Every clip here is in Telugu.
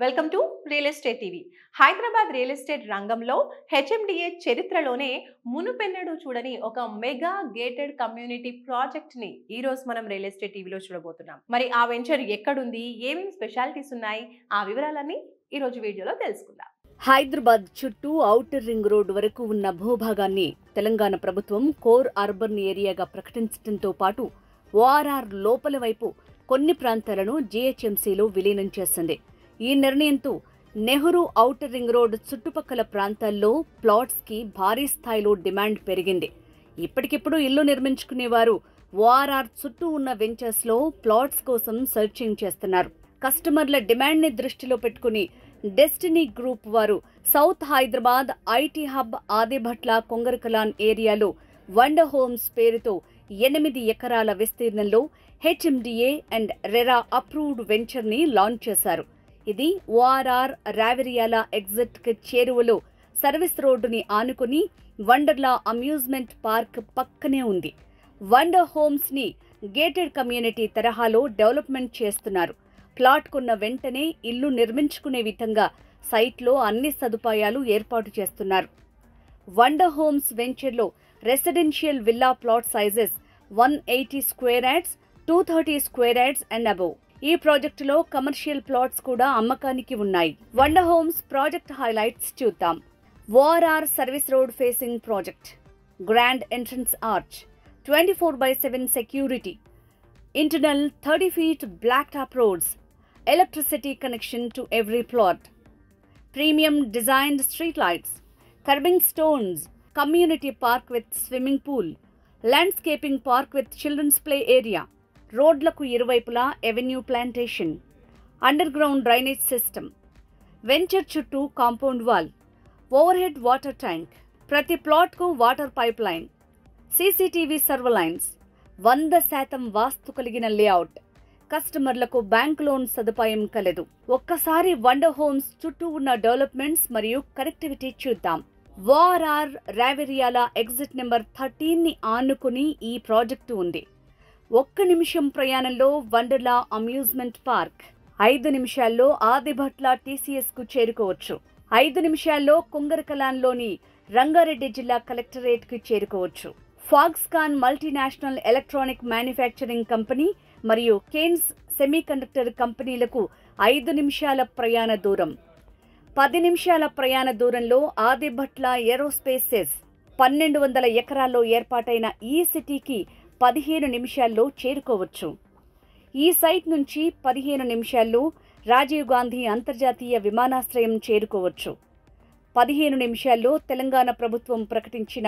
Welcome to real estate TV. Hyderabad real estate రంగంలో హెచ్ఎండిఏ చరిత్రలోనే మునుపెన్నడూ చూడని ఒక మెగా గేటెడ్ కమ్యూనిటీ ప్రాజెక్ట్ ని ఈ రోజు మనం రియల్ ఎస్టేట్ టీవీలో చూడబోతున్నాం. మరి ఆ వెంచర్ ఎక్కడుంది, ఏమేమి స్పెషాలిటీస్ ఉన్నాయి, ఆ వివరాలన్నీ ఈ రోజు వీడియోలో తెలుసుకుందాం. హైదరాబాద్ చుట్టూ ఔటర్ రింగ్ రోడ్ వరకు ఉన్న భూభాగాన్ని తెలంగాణ ప్రభుత్వం కోర్ అర్బన్ ఏరియాగా ప్రకటించడంతో పాటు ఓఆర్ఆర్ లోపల వైపు కొన్ని ప్రాంతాలను జీహెచ్ఎంసీలో విలీనం చేసింది. ఈ నిర్ణయంతో నెహ్రూ ఔటర్ రింగ్ రోడ్ చుట్టుపక్కల ప్రాంతాల్లో ప్లాట్స్ కి భారీ స్థాయిలో డిమాండ్ పెరిగింది. ఇప్పటికిప్పుడు ఇల్లు నిర్మించుకునేవారు ఓఆర్ఆర్ చుట్టూ ఉన్న వెంచర్స్ లో ప్లాట్స్ కోసం సర్చింగ్ చేస్తున్నారు. కస్టమర్ల డిమాండ్ ని దృష్టిలో పెట్టుకుని డెస్టినీ గ్రూప్ వారు south Hyderabad IT hub Adibhatla Kongarakalan ఏరియాలో వండర్ హోమ్స్ పేరుతో 8 ఎకరాల విస్తీర్ణంలో HMDA and RERA approved venture ని లాంచ్ చేశారు. ఇది ఓఆర్ఆర్ రావిరియాల ఎగ్జిట్ కి చేరువలో సర్వీస్ రోడ్డుని ఆనుకుని వండర్లా అమ్యూజ్మెంట్ పార్క్ పక్కనే ఉంది. వండర్ హోమ్స్ ని గేటెడ్ కమ్యూనిటీ తరహాలో డెవలప్మెంట్ చేస్తున్నారు. ప్లాట్ కొన్న వెంటనే ఇల్లు నిర్మించుకునే విధంగా సైట్లో అన్ని సదుపాయాలు ఏర్పాటు చేస్తున్నారు. వండర్ హోమ్స్ వెంచర్లో residential villa plot sizes 180 square yards, 230 square yards and above. ఈ ప్రాజెక్టులో కమర్షియల్ ప్లాట్స్ కూడా అమ్మకానికి ఉన్నాయి. వండర్ హోమ్స్ ప్రాజెక్ట్ హైలైట్స్ చూద్దాం. ORR service road facing project, grand entrance arch, 24/7 security, internal 30 feet black top roads, electricity connection to every plot, premium designed street lights, curbing stones, community park with swimming pool, landscaping park with children's play area, రోడ్లకు ఇరువైపులా avenue plantation, underground drainage system, venture చుట్టూ compound wall, overhead water tank, ప్రతి ప్లాట్కు water pipeline, CCTV surveillance, 100% vastu కలిగిన లేఅవుట్, కస్టమర్లకు బ్యాంక్ లోన్ సదుపాయం కలదు. ఒక్కసారి వండర్ హోమ్స్ చుట్టూ ఉన్న డెవలప్మెంట్స్ మరియు కనెక్టివిటీ చూద్దాం. ఓఆర్ఆర్ రావిరియాల ఎగ్జిట్ నెంబర్ 13 ని ఆనుకుని ఈ ప్రాజెక్టు ఉంది. 1 నిమిషం ప్రయాణంలో వండర్లా అమ్యూజ్మెంట్ పార్క్, 5 నిమిషాల్లో ఆదిభట్ల టీసీఎస్ కు చేరుకోవచ్చు. 5 నిమిషాల్లో కొంగరకలాన్లోని రంగారెడ్డి జిల్లా కలెక్టరేట్ కు చేరుకోవచ్చు. Foxconn multinational electronic manufacturing company మరియు కేన్స్ సెమీకండక్టర్ కంపెనీలకు 5 నిమిషాల ప్రయాణ దూరం. 10 నిమిషాల ప్రయాణ దూరంలో ఆదిభట్ల ఏరోస్పేసెస్ 1200 ఎకరాల్లో ఏర్పాటైన ఈ సిటీకి 15 నిమిషాల్లో చేరుకోవచ్చు. ఈ సైట్ నుంచి 15 నిమిషాల్లో రాజీవ్ గాంధీ అంతర్జాతీయ విమానాశ్రయం చేరుకోవచ్చు. 15 నిమిషాల్లో తెలంగాణ ప్రభుత్వం ప్రకటించిన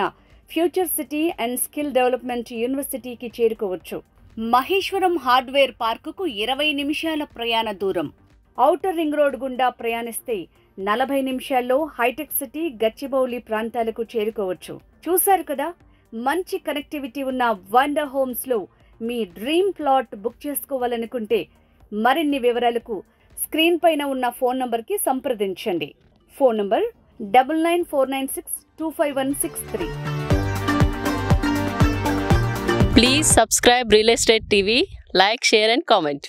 future city and skill development యూనివర్సిటీకి చేరుకోవచ్చు. మహేశ్వరం హార్డ్వేర్ పార్కుకు 20 నిమిషాల ప్రయాణ దూరం. ఔటర్ రింగ్ రోడ్ గుండా ప్రయాణిస్తే 40 నిమిషాల్లో హైటెక్ సిటీ, గచ్చిబౌలి ప్రాంతాలకు చేరుకోవచ్చు. చూశారు కదా, మంచి కనెక్టివిటీ ఉన్న వండర్ హోమ్స్ లో మీ డ్రీమ్ ప్లాట్ బుక్ చేసుకోవాలనుకుంటే మరిన్ని వివరాలకు స్క్రీన్ పైన ఉన్న ఫోన్ నంబర్కి సంప్రదించండి. Phone number 9949625163. Please subscribe Real Estate TV, like, share and comment.